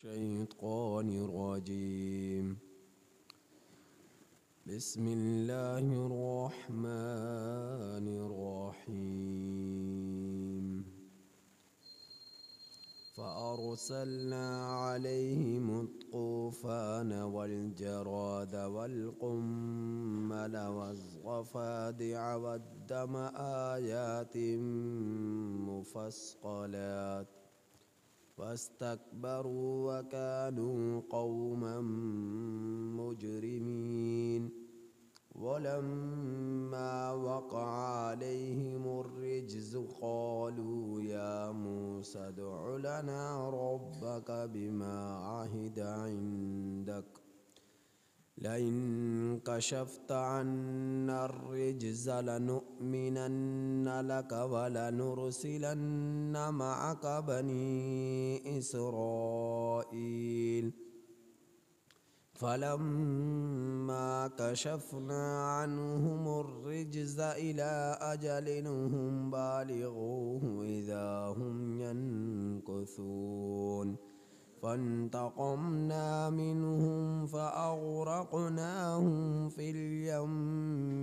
الشيطان الرجيم. بسم الله الرحمن الرحيم. فأرسلنا عليهم الطوفان والجراد والقمل والضفادع والدم آيات مفصلات فاستكبروا وكانوا قوما مجرمين. ولما وقع عليهم الرجز قالوا يا موسى ادع لنا ربك بما عهد عندك لئن كشفت عنا الرجز لنؤمنن لك ولنرسلن معك بني إسرائيل. فلما كشفنا عنهم الرجز إلى أجل هم بالغوه إذا هم ينكثون. فانتقمنا منهم فأغرقناهم في اليم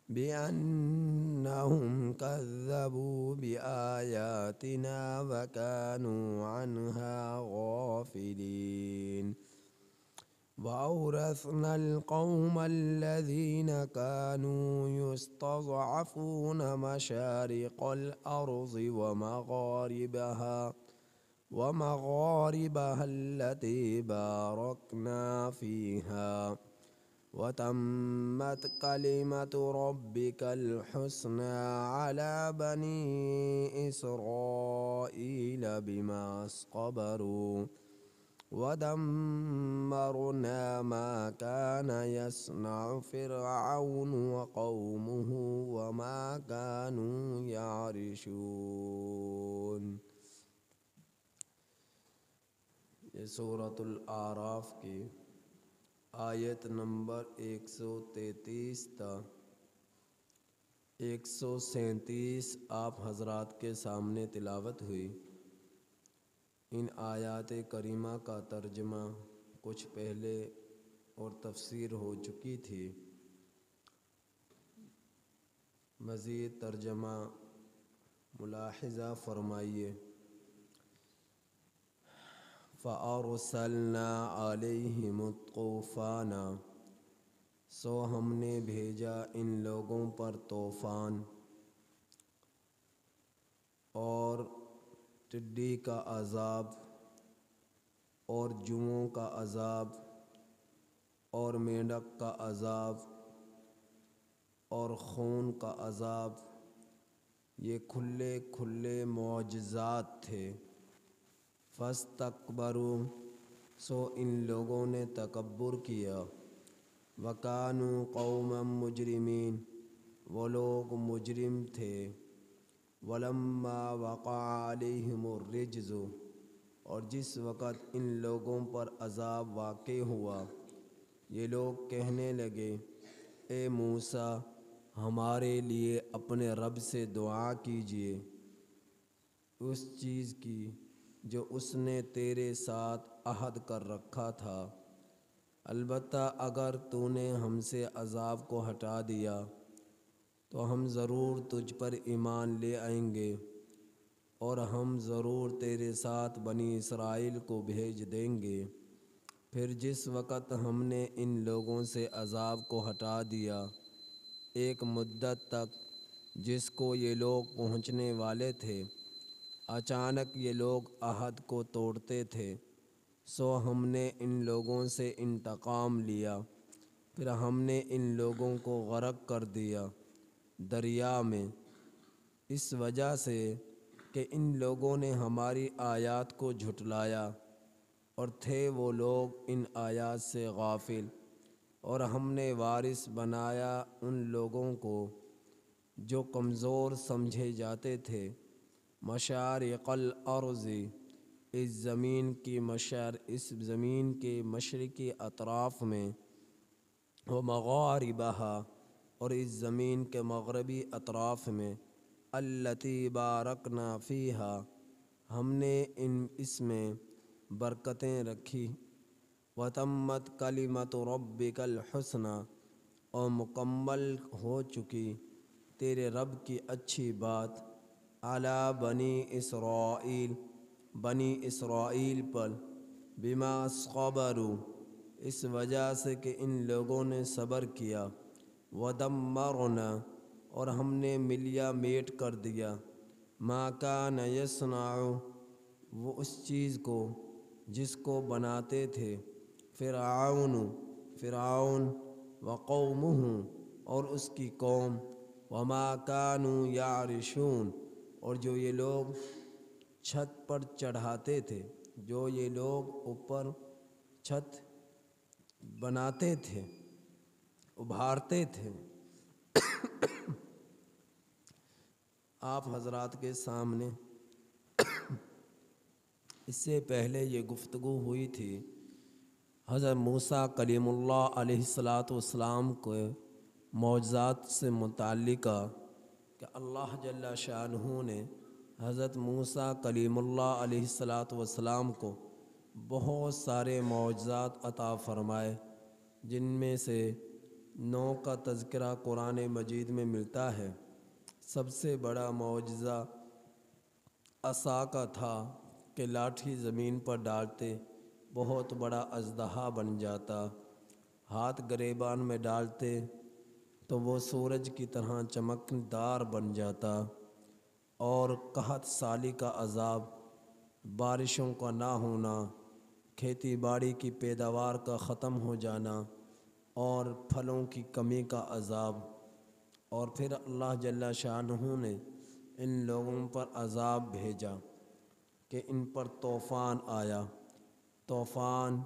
بأنهم كذبوا بآياتنا وكانوا عنها غافلين. وأورثنا القوم الذين كانوا يستضعفون مشارق الأرض ومغاربها التي باركنا فيها. وتمت كلمة ربك الحسنى على بني إسرائيل بما صبروا ودمرنا ما كان يصنع فرعون وقومه وما كانوا يعرشون. یہ سورۃ الاعراف کی آیت نمبر 133 تا 137 آپ حضرات کے سامنے تلاوت ہوئی۔ ان آیات کریمہ کا ترجمہ کچھ پہلے اور تفسیر ہو چکی تھی۔ مزید ترجمہ ملاحظہ فرمائیے۔ فَأَرْسَلْنَا عَلَيْهِمُ الطُّوفَانَ، سو ہم نے بھیجا ان لوگوں پر طوفان اور ٹڈی کا عذاب اور جوؤں کا عذاب اور مینڈک کا عذاب اور خون کا عذاب، یہ کھلے کھلے معجزات تھے۔ فاستکبروا، سو ان لوگوں نے تکبر کیا۔ وکانوا قوما مجرمین، وہ لوگ مجرم تھے۔ ولما وقع علیہم الرجز، اور جس وقت ان لوگوں پر عذاب واقع ہوا، یہ لوگ کہنے لگے اے موسیٰ ہمارے لیے اپنے رب سے دعا کیجیے اس چیز کی جو اس نے تیرے ساتھ عہد کر رکھا تھا، البتہ اگر تو نے ہم سے عذاب کو ہٹا دیا تو ہم ضرور تجھ پر ایمان لے آئیں گے، اور ہم ضرور تیرے ساتھ بنی اسرائیل کو بھیج دیں گے۔ پھر جس وقت ہم نے ان لوگوں سے عذاب کو ہٹا دیا ایک مدت تک جس کو یہ لوگ پہنچنے والے تھے، اچانک یہ لوگ عہد کو توڑتے تھے، سو ہم نے ان لوگوں سے انتقام لیا۔ پھر ہم نے ان لوگوں کو غرق کر دیا دریا میں، اس وجہ سے کہ ان لوگوں نے ہماری آیات کو جھٹلایا اور تھے وہ لوگ ان آیات سے غافل۔ اور ہم نے وارث بنایا ان لوگوں کو جو کمزور سمجھے جاتے تھے، مشارق الارض، اس زمین کے مشرقی اطراف میں، ومغاربہا، اور اس زمین کے مغربی اطراف میں، التی بارکنا فیہا، ہم نے اس میں برکتیں رکھی، وتمت کلمۃ ربک الحسنی، اور مکمل ہو چکی تیرے رب کی اچھی بات، علی بنی اسرائیل، بنی اسرائیل پر، بما صبروا، اس وجہ سے کہ ان لوگوں نے صبر کیا، ودمرنا، اور ہم نے ملیا میٹ کر دیا، ما کان یصنع، وہ اس چیز کو جس کو بناتے تھے، فرعون وقومہ، اور اس کی قوم، وما کانوا یعرشون، اور جو یہ لوگ چھت پر چڑھاتے تھے، جو یہ لوگ اوپر چھت بناتے تھے، ابھارتے تھے۔ آپ حضرات کے سامنے اس سے پہلے یہ گفتگو ہوئی تھی حضرت موسیٰ کلیم اللہ علیہ السلام کو معجزات سے متعلقہ، کہ اللہ جل شانہ نے حضرت موسیٰ کلیم اللہ علیہ السلام کو بہت سارے معجزات عطا فرمائے، جن میں سے 9 کا تذکرہ قرآن مجید میں ملتا ہے۔ سب سے بڑا معجزہ عصا کا تھا کہ لاٹھی زمین پر ڈالتے بہت بڑا اژدہا بن جاتا، ہاتھ گریبان میں ڈالتے تو وہ سورج کی طرح چمکدار بن جاتا، اور قحط سالی کا عذاب، بارشوں کا نہ ہونا، کھیتی باڑی کی پیداوار کا ختم ہو جانا، اور پھلوں کی کمی کا عذاب۔ اور پھر اللہ جل شانہ نے ان لوگوں پر عذاب بھیجا کہ ان پر طوفان آیا۔ طوفان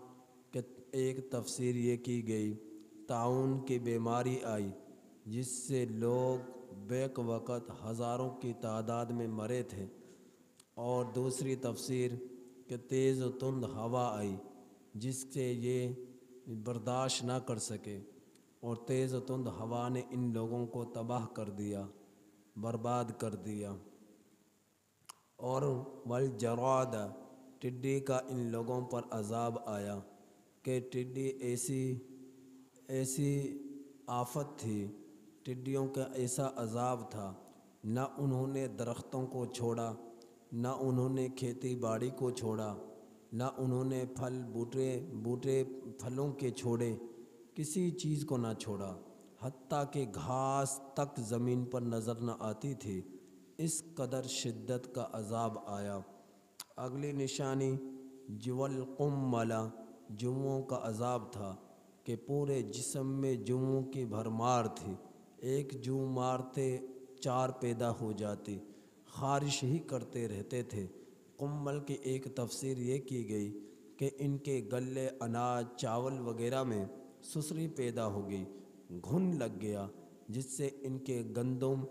کے ایک تفسیر یہ کی گئی، طاعون کی بیماری آئی جس سے لوگ بیک وقت ہزاروں کی تعداد میں مرے تھے، اور دوسری تفسیر کہ تیز و تند ہوا آئی جس سے یہ برداشت نہ کر سکے، اور تیز و تند ہوا نے ان لوگوں کو تباہ کر دیا، برباد کر دیا۔ اور والجراد، ٹڈی کا ان لوگوں پر عذاب آیا کہ ٹڈی ایسی آفت تھی، ٹڈیوں کا ایسا عذاب تھا، نہ انہوں نے درختوں کو چھوڑا، نہ انہوں نے کھیتی باڑی کو چھوڑا، نہ انہوں نے بوٹے پھلوں کے چھوڑے، کسی چیز کو نہ چھوڑا، حتیٰ کہ گھاس تک زمین پر نظر نہ آتی تھی، اس قدر شدت کا عذاب آیا۔ اگلی نشانی والقمل، جوؤں کا عذاب تھا کہ پورے جسم میں جوؤں کی بھرمار تھی، ایک جو مارتے 4 پیدا ہو جاتی، خارش ہی کرتے رہتے تھے۔ قمل کی ایک تفسیر یہ کی گئی کہ ان کے غلے، اناج، چاول وغیرہ میں سسری پیدا ہو گئی، گھن لگ گیا، جس سے ان کے گندم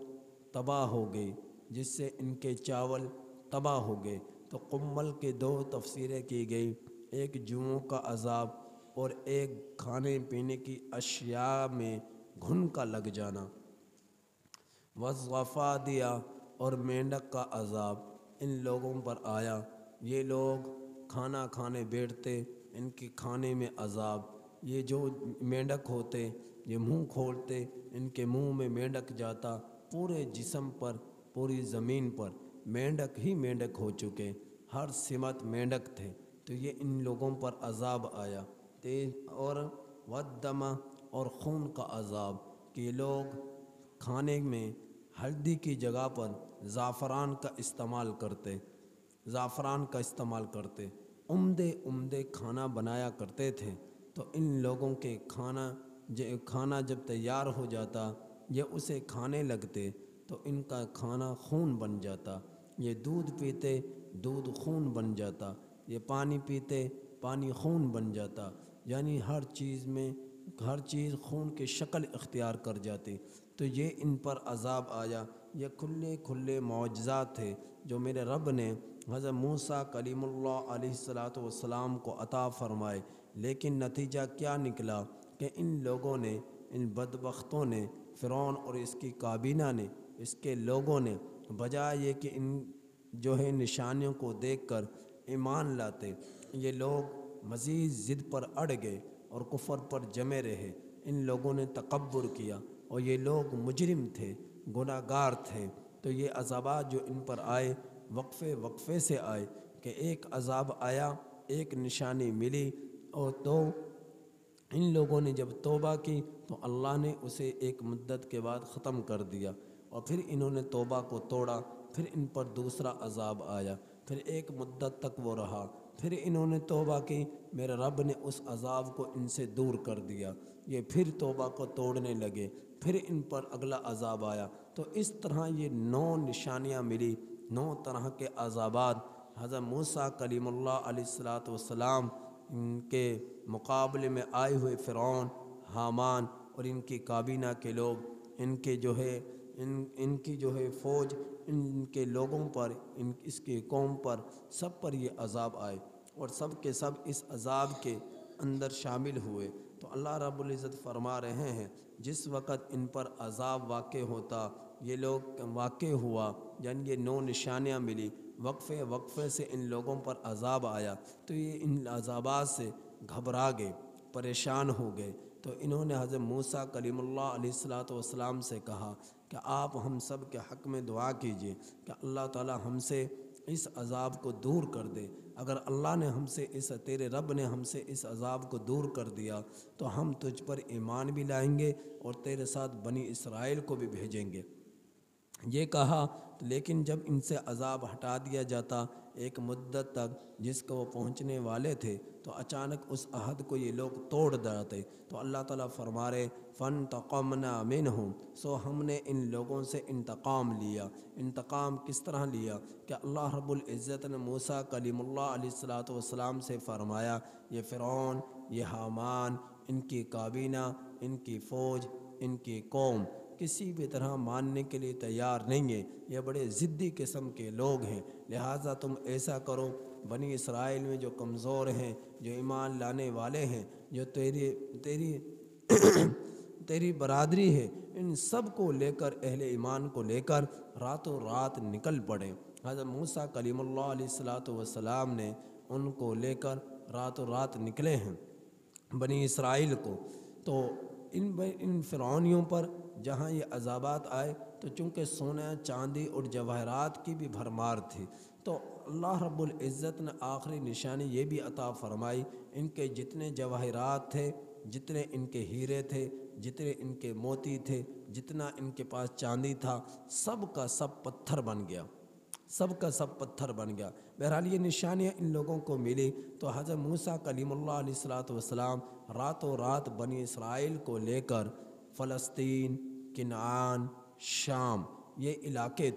تباہ ہو گئی، جس سے ان کے چاول تباہ ہو گئے۔ تو قمل کے 2 تفسیریں کی گئی، ایک جوؤں کا عذاب اور ایک کھانے پینے کی اشیاء میں گھن کا لگ جانا۔ والضفادع، اور مینڈک کا عذاب ان لوگوں پر آیا، یہ لوگ کھانا کھانے بیٹھتے، ان کے کھانے میں عذاب، یہ جو مینڈک ہوتے یہ منہ کھولتے، ان کے منہ میں مینڈک جاتا، پورے جسم پر، پوری زمین پر مینڈک ہی مینڈک ہو چکے، ہر سمت مینڈک تھے، تو یہ ان لوگوں پر عذاب آیا۔ اور والدم، اور خون کا عذاب، کہ یہ لوگ کھانے میں ہلدی کی جگہ پر زعفران کا استعمال کرتے، عمدے کھانا بنایا کرتے تھے، تو ان لوگوں کے کھانا جب تیار ہو جاتا، یہ اسے کھانے لگتے تو ان کا کھانا خون بن جاتا، یہ دودھ پیتے، دودھ خون بن جاتا، یہ پانی پیتے، پانی خون بن جاتا، یعنی ہر چیز خون کی شکل اختیار کر جاتی۔ تو یہ ان پر عذاب آیا۔ یہ کھلے معجزات تھے جو میرے رب نے حضرت موسیٰ کلیم اللہ علیہ السلام کو عطا فرمائے، لیکن نتیجہ کیا نکلا کہ ان لوگوں نے، ان بدبختوں نے، فرعون اور اس کی کابینہ نے، اس کے لوگوں نے بجائے یہ کہ ان جو ہے نشانیوں کو دیکھ کر ایمان لاتے، یہ لوگ مزید ضد پر اڑ گئے اور کفر پر جمے رہے۔ ان لوگوں نے تکبر کیا اور یہ لوگ مجرم تھے، گناہ گار تھے۔ تو یہ عذابات جو ان پر آئے وقفے وقفے سے آئے کہ ایک عذاب آیا، ایک نشانی ملی، اور تو ان لوگوں نے جب توبہ کی تو اللہ نے اسے ایک مدت کے بعد ختم کر دیا، اور پھر انہوں نے توبہ کو توڑا، پھر ان پر دوسرا عذاب آیا، پھر ایک مدت تک وہ رہا، پھر انہوں نے توبہ کی، میرے رب نے اس عذاب کو ان سے دور کر دیا، یہ پھر توبہ کو توڑنے لگے، پھر ان پر اگلا عذاب آیا۔ تو اس طرح یہ 9 نشانیاں ملی، 9 طرح کے عذابات حضرت موسیٰ کلیم اللہ علیہ السلام ان کے مقابلے میں آئے ہوئے فرعون، حامان اور ان کی کابینہ کے لوگ، ان کے جو ہے ان کی جو ہے فوج، ان کے لوگوں پر، اس کی قوم پر، سب پر یہ عذاب آئے، اور سب کے سب اس عذاب کے اندر شامل ہوئے۔ تو اللہ رب العزت فرما رہے ہیں جس وقت ان پر عذاب واقع ہوتا، یہ لوگ واقع ہوا، یعنی یہ 9 نشانیاں ملی، وقفے وقفے سے ان لوگوں پر عذاب آیا، تو یہ ان عذابات سے گھبرا گئے، پریشان ہو گئے۔ تو انہوں نے حضرت موسیٰ کلیم اللہ علیہ السلام سے کہا کہ آپ ہم سب کے حق میں دعا کیجئے کہ اللہ تعالی ہم سے اس عذاب کو دور کر دے۔ اگر اللہ نے ہم سے تیرے رب نے ہم سے اس عذاب کو دور کر دیا تو ہم تجھ پر ایمان بھی لائیں گے اور تیرے ساتھ بنی اسرائیل کو بھی بھیجیں گے۔ یہ کہا، لیکن جب ان سے عذاب ہٹا دیا جاتا ایک مدت تک جس کو وہ پہنچنے والے تھے، تو اچانک اس عہد کو یہ لوگ توڑ دیتے۔ تو اللہ تعالیٰ فرما رہے فَانْتَقَمْنَا مِنْهُمْ، سو ہم نے ان لوگوں سے انتقام لیا۔ انتقام کس طرح لیا کہ اللہ رب العزت نے موسیٰ کلیم اللہ علیہ السلام سے فرمایا، یہ فرعون، یہ حامان، ان کی کابینہ، ان کی فوج، ان کی قوم کسی بھی طرح ماننے کے لیے تیار نہیں ہے، یہ بڑے ضدی قسم کے لوگ ہیں، لہٰذا تم ایسا کرو، بنی اسرائیل میں جو کمزور ہیں، جو ایمان لانے والے ہیں، جو تیری برادری ہے، ان سب کو لے کر، اہل ایمان کو لے کر راتوں رات نکل پڑے۔ حضرت موسیٰ کلیم اللہ علیہ السلام نے ان کو لے کر راتوں رات نکلے ہیں بنی اسرائیل کو۔ تو ان فرعونیوں پر جہاں یہ عذابات آئے تو چونکہ سونا، چاندی اور جواہرات کی بھی بھرمار تھی، تو اللہ رب العزت نے آخری نشانی یہ بھی عطا فرمائی، ان کے جتنے جواہرات تھے، جتنے ان کے ہیرے تھے، جتنے ان کے موتی تھے، جتنا ان کے پاس چاندی تھا، سب کا سب پتھر بن گیا، سب کا سب پتھر بن گیا۔ بہرحال یہ نشانیاں ان لوگوں کو ملی، تو حضرت موسیٰ کلیم اللہ علیہ السلام راتوں رات بنی اسرائیل کو لے کر فلسطین، کنعان، شام، یہ علاقے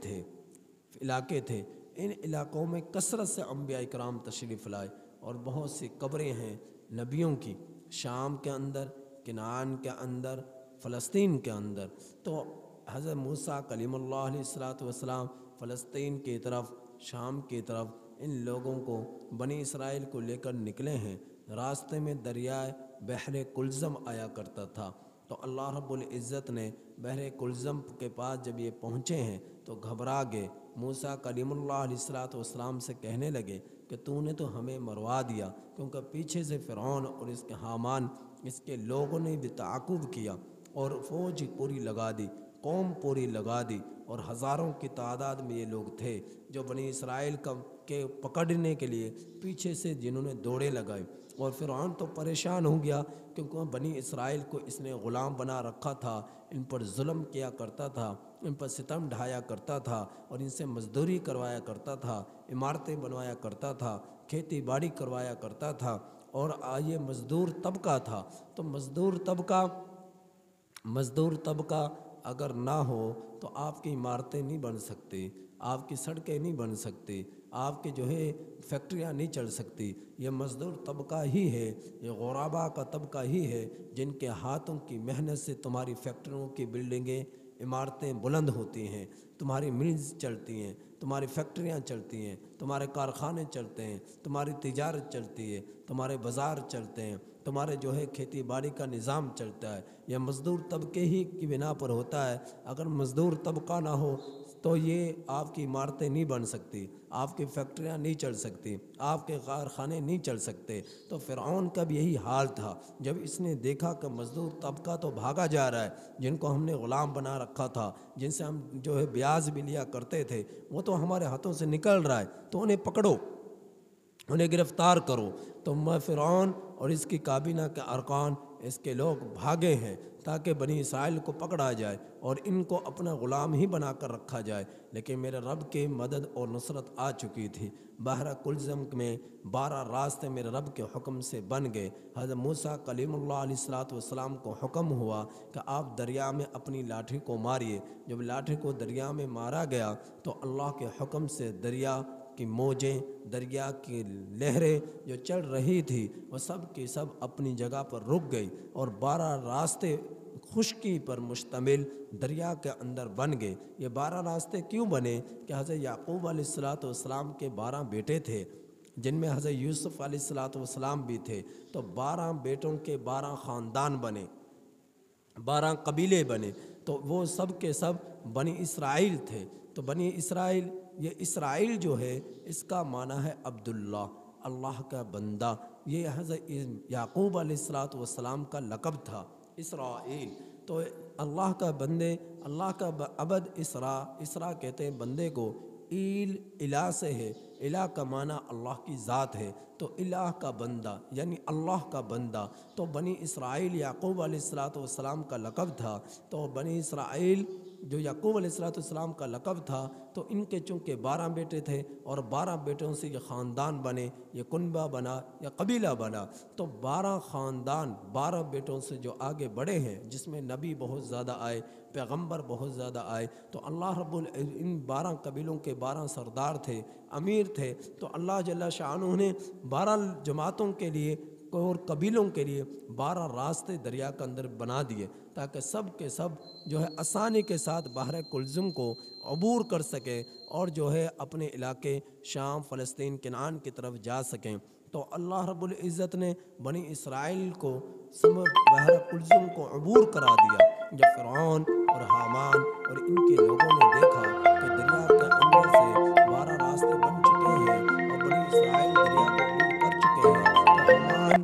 تھے، ان علاقوں میں کثرت سے انبیاء اکرام تشریف لائے، اور بہت سی قبریں ہیں نبیوں کی، شام کے اندر، کنعان کے اندر، فلسطین کے اندر۔ تو حضرت موسیٰ کلیم اللہ علیہ السلام فلسطین کی طرف، شام کی طرف ان لوگوں کو، بنی اسرائیل کو لے کر نکلے ہیں۔ راستے میں دریائے بحر کلزم آیا کرتا تھا، تو اللہ رب العزت نے بحر کلزم کے پاس جب یہ پہنچے ہیں تو گھبرا گئے، موسیٰ کلیم اللہ علیہ السلام سے کہنے لگے کہ تو نے تو ہمیں مروا دیا، کیونکہ پیچھے سے فرعون اور اس کے حامان، اس کے لوگوں نے بھی تعاقب کیا اور فوج پوری لگا دی، قوم پوری لگا دی، اور ہزاروں کی تعداد میں یہ لوگ تھے جو بنی اسرائیل کے پکڑنے کے لیے پیچھے سے جنہوں نے دوڑے لگائے۔ اور فرعون تو پریشان ہو گیا، کیونکہ بنی اسرائیل کو اس نے غلام بنا رکھا تھا، ان پر ظلم کیا کرتا تھا، ان پر ستم ڈھایا کرتا تھا، اور ان سے مزدوری کروایا کرتا تھا، عمارتیں بنوایا کرتا تھا، کھیتی باڑی کروایا کرتا تھا، اور یہ مزدور طبقہ تھا۔ تو مزدور طبقہ اگر نہ ہو تو آپ کی عمارتیں نہیں بن سکتی، آپ کی سڑکیں نہیں بن سکتی، آپ کی جو ہے فیکٹریاں نہیں چل سکتی۔ یہ مزدور طبقہ ہی ہے، یہ غربا کا طبقہ ہی ہے، جن کے ہاتھوں کی محنت سے تمہاری فیکٹریوں کی بلڈنگیں، عمارتیں بلند ہوتی ہیں، تمہاری ملز چلتی ہیں، تمہاری فیکٹریاں چلتی ہیں، تمہارے کارخانے چلتے ہیں، تمہاری تجارت چلتی ہے، تمہارے بازار چلتے ہیں، تمہارے جو ہے کھیتی باڑی کا نظام چلتا ہے۔ یہ مزدور طبقے ہی کی بنا پر ہوتا ہے۔ اگر مزدور طبقہ نہ ہو تو یہ آپ کی عمارتیں نہیں بن سکتی، آپ کی فیکٹریاں نہیں چل سکتی، آپ کے کارخانے نہیں چل سکتے۔ تو فرعون کا بھی یہی حال تھا۔ جب اس نے دیکھا کہ مزدور طبقہ تو بھاگا جا رہا ہے، جن کو ہم نے غلام بنا رکھا تھا، جن سے ہم جو ہے بیاج بھی لیا کرتے تھے، وہ تو ہمارے ہاتھوں سے نکل رہا ہے، تو انہیں پکڑو، انہیں گرفتار کرو۔ تو فرعون اور اس کی کابینہ کے ارکان، اس کے لوگ بھاگے ہیں تاکہ بنی اسرائیل کو پکڑا جائے اور ان کو اپنا غلام ہی بنا کر رکھا جائے۔ لیکن میرے رب کی مدد اور نصرت آ چکی تھی۔ بحر کلزم میں 12 راستے میرے رب کے حکم سے بن گئے۔ حضرت موسیٰ کلیم اللہ علیہ السلام کو حکم ہوا کہ آپ دریا میں اپنی لاٹھی کو ماریے۔ جب لاٹھی کو دریا میں مارا گیا تو اللہ کے حکم سے دریا کی موجیں، دریا کی لہریں جو چل رہی تھی، وہ سب کی سب اپنی جگہ پر رک گئی اور 12 راستے خشکی پر مشتمل دریا کے اندر بن گئے۔ یہ 12 راستے کیوں بنے کہ حضرت یعقوب علیہ السلام کے 12 بیٹے تھے، جن میں حضرت یوسف علیہ السلام بھی تھے۔ تو 12 بیٹوں کے 12 خاندان بنے، 12 قبیلے بنے، تو وہ سب کے سب بنی اسرائیل تھے۔ تو بنی اسرائیل، یہ اسرائیل جو ہے اس کا معنی ہے عبداللہ، اللہ کا بندہ۔ یہ حضرت یعقوب علیہ السلام کا لقب تھا، اسرائیل۔ تو اللہ کا بندے، اللہ کا عبد، اسرا کہتے ہیں بندے کو۔ ایل الہ سے ہے، الہ کا معنی اللہ کی ذات ہے، تو الہ کا بندہ یعنی اللہ کا بندہ۔ تو بنی اسرائیل یعقوب علیہ السلام کا لقب تھا۔ تو بنی اسرائیل جو یعقوب علیہ السلام کا لقب تھا، تو ان کے چونکہ 12 بیٹے تھے اور 12 بیٹوں سے یہ خاندان بنے، یہ کنبہ بنا یا قبیلہ بنا۔ تو 12 خاندان 12 بیٹوں سے جو آگے بڑھے ہیں، جس میں نبی بہت زیادہ آئے، پیغمبر بہت زیادہ آئے، تو اللہ رب ان 12 قبیلوں کے 12 سردار تھے، امیر تھے۔ تو اللہ جل شانہ نے 12 جماعتوں کے لیے اور قبیلوں کے لیے 12 راستے دریا کے اندر بنا دیے، تاکہ سب کے سب جو ہے آسانی کے ساتھ بحر کلزم کو عبور کر سکیں اور جو ہے اپنے علاقے شام، فلسطین، کنعان کی طرف جا سکیں۔ تو اللہ رب العزت نے بنی اسرائیل کو بحر کلزم کو عبور کرا دیا۔ جب فرعون اور حامان اور ان کے لوگوں نے دیکھا کہ دریا کے اندر سے 12 راستے بن چکے ہیں اور بنی اسرائیل دریا کو عبور کر چکے ہیں، تو حامان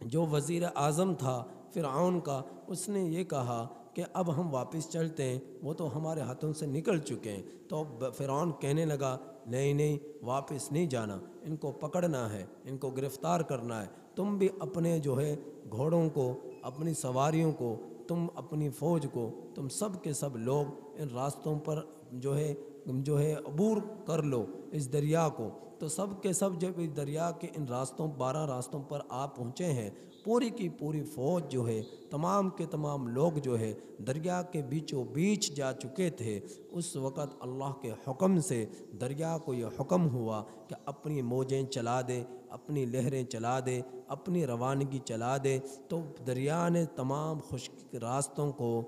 جو وزیر اعظم تھا فرعون کا، اس نے یہ کہا کہ اب ہم واپس چلتے ہیں، وہ تو ہمارے ہاتھوں سے نکل چکے ہیں۔ تو فرعون کہنے لگا نہیں واپس نہیں جانا، ان کو پکڑنا ہے، ان کو گرفتار کرنا ہے۔ تم بھی اپنے جو ہے گھوڑوں کو، اپنی سواریوں کو، تم اپنی فوج کو، تم سب کے سب لوگ ان راستوں پر جو ہے عبور کر لو اس دریا کو۔ تو سب کے سب جب اس دریا کے ان راستوں 12 راستوں پر آپ پہنچے ہیں، پوری کی پوری فوج جو ہے، تمام کے تمام لوگ جو ہے دریا کے بیچوں بیچ جا چکے تھے۔ اس وقت اللہ کے حکم سے دریا کو یہ حکم ہوا کہ اپنی موجیں چلا دے، اپنی لہریں چلا دے، اپنی روانگی چلا دے۔ تو دریا نے تمام خشک راستوں کو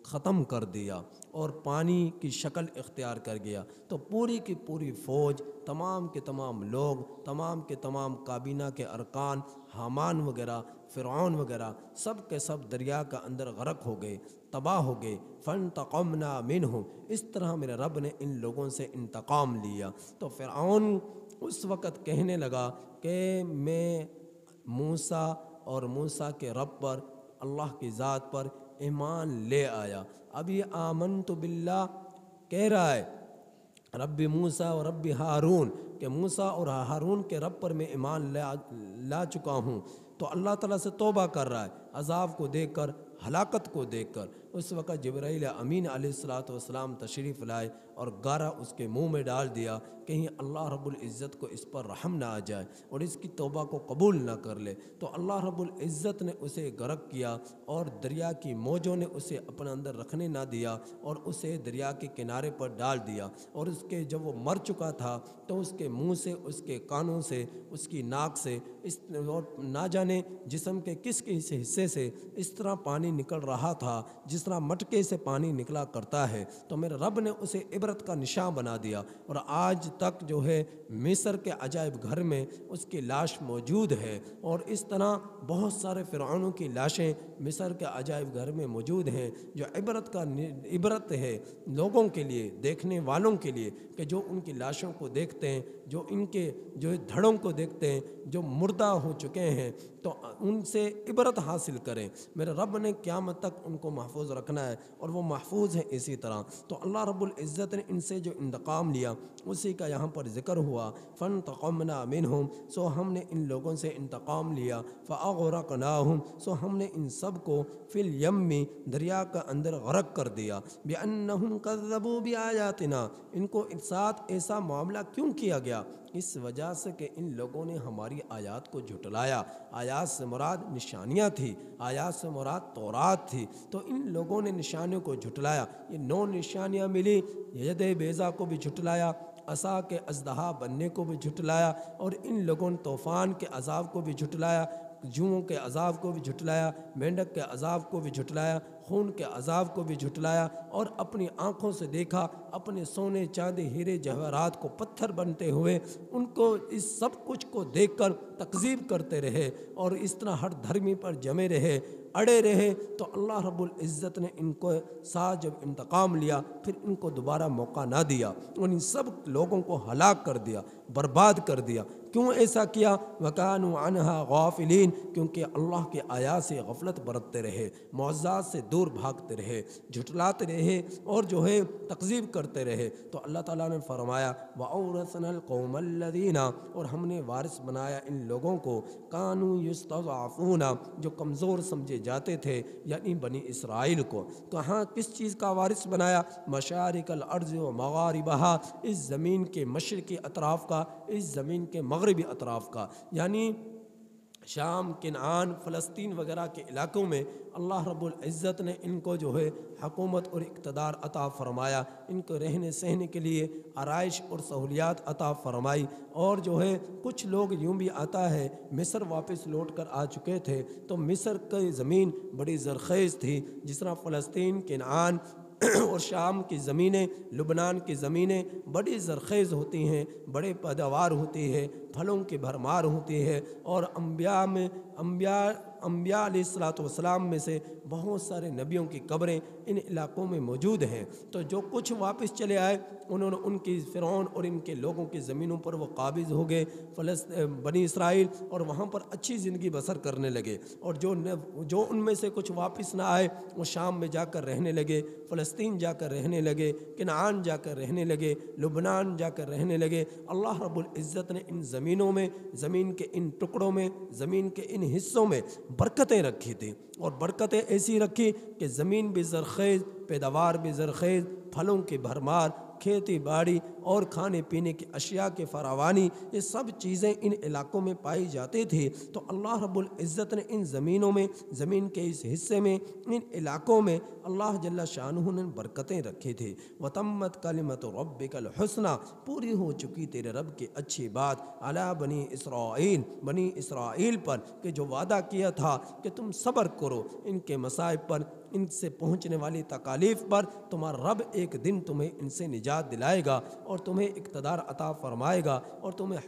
ختم کر دیا اور پانی کی شکل اختیار کر گیا۔ تو پوری کی پوری فوج، تمام کے تمام لوگ، تمام کے تمام کابینہ کے ارکان، حامان وغیرہ، فرعون وغیرہ، سب کے سب دریا کا اندر غرق ہو گئے، تباہ ہو گئے۔ فانتقمنا منہم، اس طرح میرے رب نے ان لوگوں سے انتقام لیا۔ تو فرعون اس وقت کہنے لگا کہ میں موسیٰ اور موسیٰ کے رب پر، اللہ کی ذات پر ایمان لے آیا۔ اب یہ آمنت باللہ کہہ رہا ہے رب موسیٰ و رب ہارون، کہ موسیٰ اور ہارون کے رب پر میں ایمان لا چکا ہوں۔ تو اللہ تعالیٰ سے توبہ کر رہا ہے عذاب کو دیکھ کر، ہلاکت کو دیکھ کر۔ اس وقت جبرائیل امین علیہ السلام تشریف لائے اور گارا اس کے منہ میں ڈال دیا، کہیں اللہ رب العزت کو اس پر رحم نہ آ جائے اور اس کی توبہ کو قبول نہ کر لے۔ تو اللہ رب العزت نے اسے غرق کیا اور دریا کی موجوں نے اسے اپنے اندر رکھنے نہ دیا اور اسے دریا کے کنارے پر ڈال دیا۔ اور اس کے جب وہ مر چکا تھا تو اس کے منہ سے، اس کے کانوں سے، اس کی ناک سے، اور نہ جانے جسم کے کس حصے سے اس طرح پانی نکل رہا تھا جس جس طرح مٹکے سے پانی نکلا کرتا ہے، تو میرے رب نے اسے عبرت کا نشان بنا دیا، اور آج تک جو ہے مصر کے عجائب گھر میں اس کی لاش موجود ہے، اور اس طرح بہت سارے فرعونوں کی لاشیں مصر کے عجائب گھر میں موجود ہیں، جو عبرت ہے لوگوں کے لیے، دیکھنے والوں کے لیے، کہ جو ان کی لاشوں کو دیکھتے ہیں، جو ان کے جو دھڑوں کو دیکھتے ہیں، جو مردہ ہو چکے ہیں، تو ان سے عبرت حاصل کریں۔ میرے رب نے قیامت تک ان کو محفوظ رکھنا ہے، اور وہ محفوظ ہیں اسی طرح۔ تو اللہ رب العزت نے ان سے جو انتقام لیا اسی کا یہاں پر ذکر ہوا، فانتقمنا منہم، سو ہم نے ان لوگوں سے انتقام لیا، فاغرقناہم، سو ہم نے ان سب کو فی الیم، دریا کا اندر غرق کر دیا، بانہم کذبوا بآیاتنا، ان کو ساتھ ایسا معاملہ کیوں کیا گیا؟ اس وجہ سے کہ ان لوگوں نے ہماری آیات کو جھٹلایا۔ آیات سے مراد نشانیاں تھی، آیات سے مراد تورات تھی، تو ان لوگوں نے نشانیوں کو جھٹلایا۔ یہ 9 نشانیاں ملی، ید بیضا کو بھی جھٹلایا، عصا کے اژدہا بننے کو بھی جھٹلایا، اور ان لوگوں نے طوفان کے عذاب کو بھی جھٹلایا، جوؤں کے عذاب کو بھی جھٹلایا، مینڈک کے عذاب کو بھی جھٹلایا، خون کے عذاب کو بھی جھٹلایا، اور اپنی آنکھوں سے دیکھا اپنے سونے چاندی ہیرے جواہرات کو پتھر بنتے ہوئے، ان کو اس سب کچھ کو دیکھ کر تکذیب کرتے رہے، اور اس طرح ہر دھرمی پر جمے رہے، اڑے رہے۔ تو اللہ رب العزت نے ان کو ساتھ جب انتقام لیا، پھر ان کو دوبارہ موقع نہ دیا، ان سب لوگوں کو ہلاک کر دیا، برباد کر دیا۔ کیوں ایسا کیا؟ وَكَانُوا عَنْهَا غَافِلِينَ، کیونکہ اللہ کے آیات سے غفلت برتتے رہے، معجزات سے دور بھاگتے رہے، جھٹلاتے رہے، اور جو ہے تکذیب کرتے رہے۔ تو اللہ تعالیٰ نے فرمایا وَأَوْرَثْنَا الْقَوْمَ الَّذِينَ، اور ہم نے وارث بنایا ان لوگوں کو، كَانُوا يُسْتَضْعَفُونَ، جو کمزور سمجھے جاتے تھے، یعنی بنی اسرائیل کو۔ کہاں کس چیز کا وارث بنایا؟ مشارق الارض و مغاربہا، اس زمین کے مشرقی اطراف کا، اس زمین کے مغربی اطراف کا، یعنی شام، کنعان، فلسطین وغیرہ کے علاقوں میں اللہ رب العزت نے ان کو جو ہے حکومت اور اقتدار عطا فرمایا، ان کو رہنے سہنے کے لیے آرائش اور سہولیات عطا فرمائی۔ اور جو ہے کچھ لوگ یوں بھی آتا ہے مصر واپس لوٹ کر آ چکے تھے، تو مصر کی زمین بڑی زرخیز تھی، جس طرح فلسطین، کنعان اور شام کی زمینیں، لبنان کی زمینیں بڑی زرخیز ہوتی ہیں، بڑے پیداوار ہوتی ہے، پھلوں کی بھرمار ہوتی ہے، اور انبیاء علیہ السلام میں سے بہت سارے نبیوں کی قبریں ان علاقوں میں موجود ہیں۔ تو جو کچھ واپس چلے آئے، انہوں نے ان کی فرعون اور ان کے لوگوں کی زمینوں پر وہ قابض ہو گئے بنی اسرائیل، اور وہاں پر اچھی زندگی بسر کرنے لگے۔ اور جو ان میں سے کچھ واپس نہ آئے، وہ شام میں جا کر رہنے لگے، فلسطین جا کر رہنے لگے، کنعان جا کر رہنے لگے، لبنان جا کر رہنے لگے۔ اللہ رب العزت نے ان زمینوں میں، زمین کے ان ٹکڑوں میں، زمین کے ان حصوں میں برکتیں رکھی تھیں، اور برکتیں ایسی رکھی کہ زمین بھی زرخیز، پیداوار بھی زرخیز، پھلوں کی بھرمار، کھیتی باڑی اور کھانے پینے کی اشیاء کی فراوانی، یہ سب چیزیں ان علاقوں میں پائی جاتی تھی۔ تو اللہ رب العزت نے ان زمینوں میں، زمین کے اس حصے میں، ان علاقوں میں اللہ جل شانہ نے برکتیں رکھی تھی۔ وَتَمَّتْ كَلِمَةُ رَبِّكَ الْحُسْنَى، پوری ہو چکی تیرے رب کی اچھی بات، علی بنی اسرائیل، بنی اسرائیل پر، کہ جو وعدہ کیا تھا کہ تم صبر کرو ان کے مصائب پر، ان سے پہنچنے والی تکالیف پر، تمہارا رب ایک دن تمہیں ان سے نجات دلائے گا، اور تمہیں اقتدار عطا فرمائے گا، اور تمہیں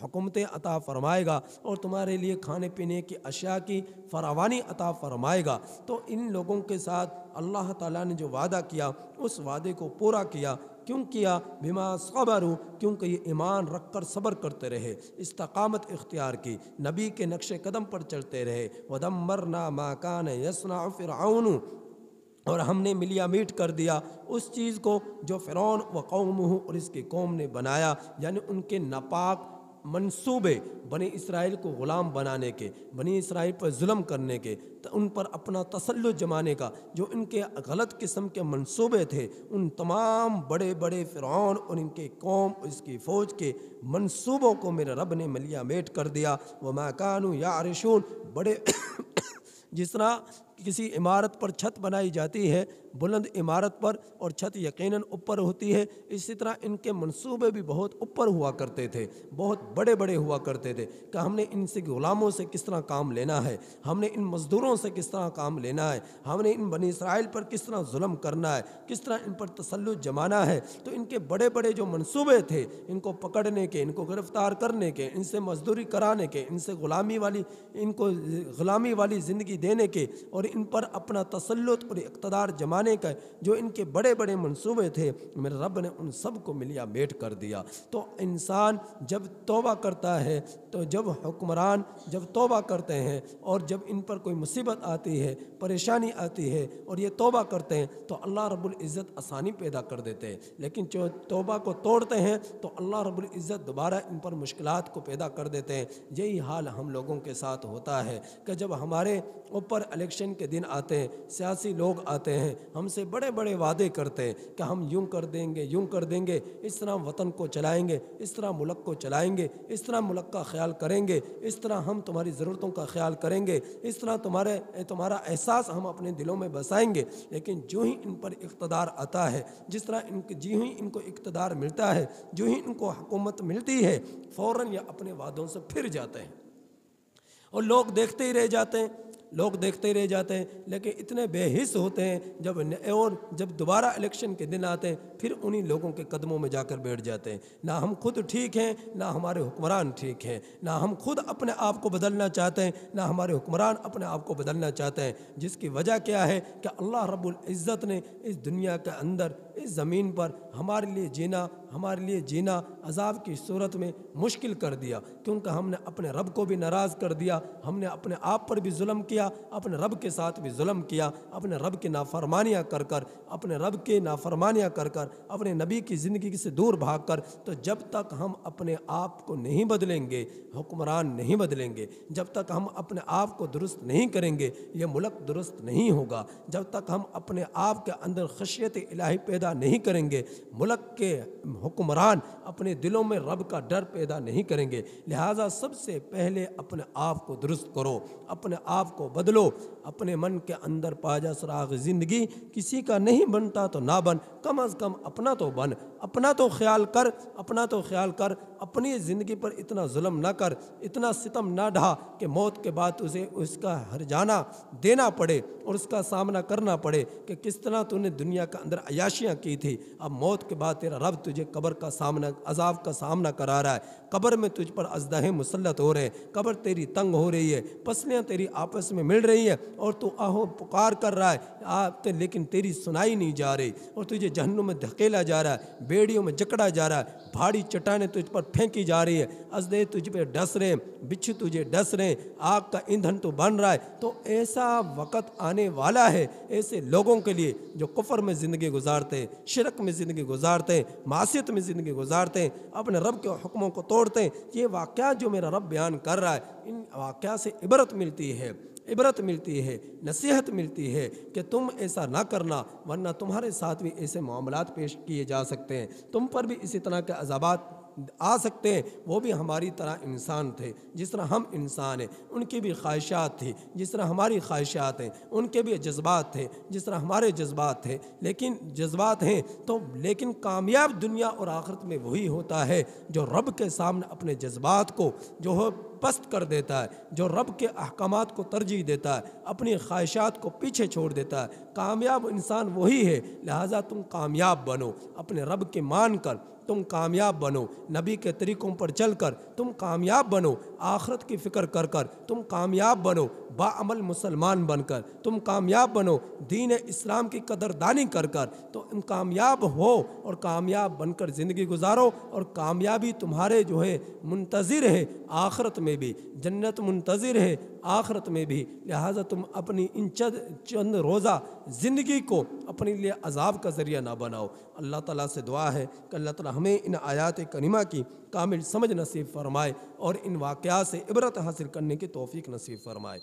حکومتیں عطا فرمائے گا، اور تمہارے لیے کھانے پینے کی اشیاء کی فراوانی عطا فرمائے گا۔ تو ان لوگوں کے ساتھ اللہ تعالیٰ نے جو وعدہ کیا، اس وعدے کو پورا کیا۔ کیوں کیا؟ بما صبروا، کیونکہ یہ ایمان رکھ کر صبر کرتے رہے، استقامت اختیار کی، نبی کے نقش قدم پر چلتے رہے۔ ودمرنا ما کان یصنع فرعون، اور ہم نے ملیا میٹ کر دیا اس چیز کو جو فرعون و قومہ اور اس کی قوم نے بنایا، یعنی ان کے ناپاک منصوبے، بنی اسرائیل کو غلام بنانے کے، بنی اسرائیل پر ظلم کرنے کے، ان پر اپنا تسلط جمانے کا، جو ان کے غلط قسم کے منصوبے تھے، ان تمام بڑے بڑے فرعون اور ان کے قوم، اس کی فوج کے منصوبوں کو میرے رب نے ملیا میٹ کر دیا۔ وما کانوا یعرشون، بڑے جس طرح کسی عمارت پر چھت بنائی جاتی ہے، بلند عمارت پر، اور چھت یقیناً اوپر ہوتی ہے، اسی طرح ان کے منصوبے بھی بہت اوپر ہوا کرتے تھے، بہت بڑے بڑے ہوا کرتے تھے کہ ہم نے ان سے غلاموں سے کس طرح کام لینا ہے، ہم نے ان مزدوروں سے کس طرح کام لینا ہے، ہم نے ان بنی اسرائیل پر کس طرح ظلم کرنا ہے، کس طرح ان پر تسلط جمانا ہے۔ تو ان کے بڑے بڑے جو منصوبے تھے، ان کو پکڑنے کے، ان کو گرفتار کرنے کے، ان سے مزدوری کرانے کے، ان سے ان کو غلامی والی زندگی دینے کے، اور ان پر اپنا تسلط اور اقتدار جمانے کا جو ان کے بڑے بڑے منصوبے تھے، میرے رب نے ان سب کو ملیا میٹ کر دیا۔ تو انسان جب توبہ کرتا ہے، تو جب حکمران جب توبہ کرتے ہیں اور جب ان پر کوئی مصیبت آتی ہے، پریشانی آتی ہے اور یہ توبہ کرتے ہیں، تو اللہ رب العزت آسانی پیدا کر دیتے ہیں۔ لیکن جو توبہ کو توڑتے ہیں تو اللہ رب العزت دوبارہ ان پر مشکلات کو پیدا کر دیتے ہیں۔ یہی حال ہم لوگوں کے ساتھ ہوتا ہے کہ جب ہمارے اوپر الیکشن کے دن آتے ہیں، سیاسی لوگ آتے ہیں، ہم سے بڑے بڑے وعدے کرتے ہیں کہ ہم یوں کر دیں گے، یوں کر دیں گے، اس طرح وطن کو چلائیں گے، اس طرح ملک کو چلائیں گے، اس طرح ملک کا خیال کریں گے، اس طرح ہم تمہاری ضرورتوں کا خیال کریں گے، اس طرح تمہارا احساس ہم اپنے دلوں میں بسائیں گے۔ لیکن جو ہی ان پر اقتدار آتا ہے، جو ہی ان کو اقتدار ملتا ہے، جو ہی ان کو حکومت ملتی ہے، فوراً یہ اپنے وعدوں سے پھر جاتے ہیں اور لوگ دیکھتے ہی رہ جاتے ہیں، لیکن اتنے بے حس ہوتے ہیں جب دوبارہ الیکشن کے دن آتے ہیں، پھر انہی لوگوں کے قدموں میں جا کر بیٹھ جاتے ہیں۔ نہ ہم خود ٹھیک ہیں، نہ ہمارے حکمران ٹھیک ہیں، نہ ہم خود اپنے آپ کو بدلنا چاہتے ہیں، نہ ہمارے حکمران اپنے آپ کو بدلنا چاہتے ہیں، جس کی وجہ کیا ہے کہ اللہ رب العزت نے اس دنیا کے اندر، اس زمین پر ہمارے لیے جینا عذاب کی صورت میں مشکل کر دیا، کیونکہ ہم نے اپنے رب کو بھی ناراض کر دیا، ہم نے اپنے آپ پر بھی ظلم کیا، اپنے رب کے ساتھ بھی ظلم کیا، اپنے رب کی نافرمانیاں کر کر، اپنے نبی کی زندگی سے دور بھاگ کر۔ تو جب تک ہم اپنے آپ کو نہیں بدلیں گے، حکمران نہیں بدلیں گے، جب تک ہم اپنے آپ کو درست نہیں کریں گے، یہ ملک درست نہیں ہوگا۔ جب تک ہم اپنے آپ کے اندر خشیت الہی پیدا نہیں کریں گے، ملک کے حکمران اپنے دلوں میں رب کا ڈر پیدا نہیں کریں گے۔ لہٰذا سب سے پہلے اپنے آپ کو درست کرو، اپنے آپ کو بدلو، اپنے من کے اندر پا جا سراغ زندگی، کسی کا نہیں بنتا تو نہ بن، کم از کم اپنا تو بن، اپنا تو خیال کر، اپنی زندگی پر اتنا ظلم نہ کر، اتنا ستم نہ ڈھا کہ موت کے بعد اسے اس کا ہرجانہ دینا پڑے اور اس کا سامنا کرنا پڑے کہ کس طرح تو نے دنیا کے اندر عیاشیاں کی تھی، اب موت کے بعد تیرا رب تجھے قبر کا سامنا، عذاب کا سامنا کرا رہا ہے، قبر میں تجھ پر اژدہے مسلط ہو رہے ہیں، قبر تیری تنگ ہو رہی ہے، پسلیاں تیری آپس میں مل رہی ہیں اور تو آہو پکار کر رہا ہے، لیکن تیری سنائی نہیں جا رہی، اور تجھے جہنم میں دھکیلا جا رہا ہے، بیڑیوں میں جکڑا جا رہا ہے، بھاری چٹانیں تجھ پر پھینکی جا رہی ہے، اژدہے تجھ پہ ڈس رہے ہیں، بچھو تجھے ڈس رہے ہیں، آگ کا ایندھن تو بن رہا ہے۔ تو ایسا وقت آنے والا ہے ایسے لوگوں کے لیے جو کفر میں زندگی گزارتے ہیں، شرک میں زندگی گزارتے ہیں، معصیت میں زندگی گزارتے ہیں، اپنے رب کے حکموں کو توڑتے ہیں۔ یہ واقعہ جو میرا رب بیان کر رہا ہے، ان واقعہ سے عبرت ملتی ہے، نصیحت ملتی ہے کہ تم ایسا نہ کرنا، ورنہ تمہارے ساتھ بھی ایسے معاملات پیش کیے جا سکتے ہیں، تم پر بھی اسی طرح کے عذابات آ سکتے ہیں۔ وہ بھی ہماری طرح انسان تھے، جس طرح ہم انسان ہیں، ان کی بھی خواہشات تھی، جس طرح ہماری خواہشات ہیں، ان کے بھی جذبات تھے، جس طرح ہمارے جذبات تھے، لیکن کامیاب دنیا اور آخرت میں وہی ہوتا ہے جو رب کے سامنے اپنے جذبات کو جو پست کر دیتا ہے، جو رب کے احکامات کو ترجیح دیتا ہے، اپنی خواہشات کو پیچھے چھوڑ دیتا ہے۔ کامیاب انسان وہی ہے۔ لہٰذا تم کامیاب بنو، اپنے رب کے مان کر تم کامیاب بنو، نبی کے طریقوں پر چل کر تم کامیاب بنو، آخرت کی فکر کر کر تم کامیاب بنو، باعمل مسلمان بن کر تم کامیاب بنو، دین اسلام کی قدردانی کر تم کامیاب ہو اور کامیاب بن کر زندگی گزارو، اور کامیابی تمہارے جو ہے منتظر ہے، آخرت میں بھی جنت منتظر ہے، آخرت میں بھی۔ لہٰذا تم اپنی ان چند روزہ زندگی کو اپنے لیے عذاب کا ذریعہ نہ بناؤ۔ اللہ تعالیٰ سے دعا ہے کہ اللہ تعالیٰ ہمیں ان آیات کریمہ کی کامل سمجھ نصیب فرمائے اور ان واقعات سے عبرت حاصل کرنے کی توفیق نصیب فرمائے۔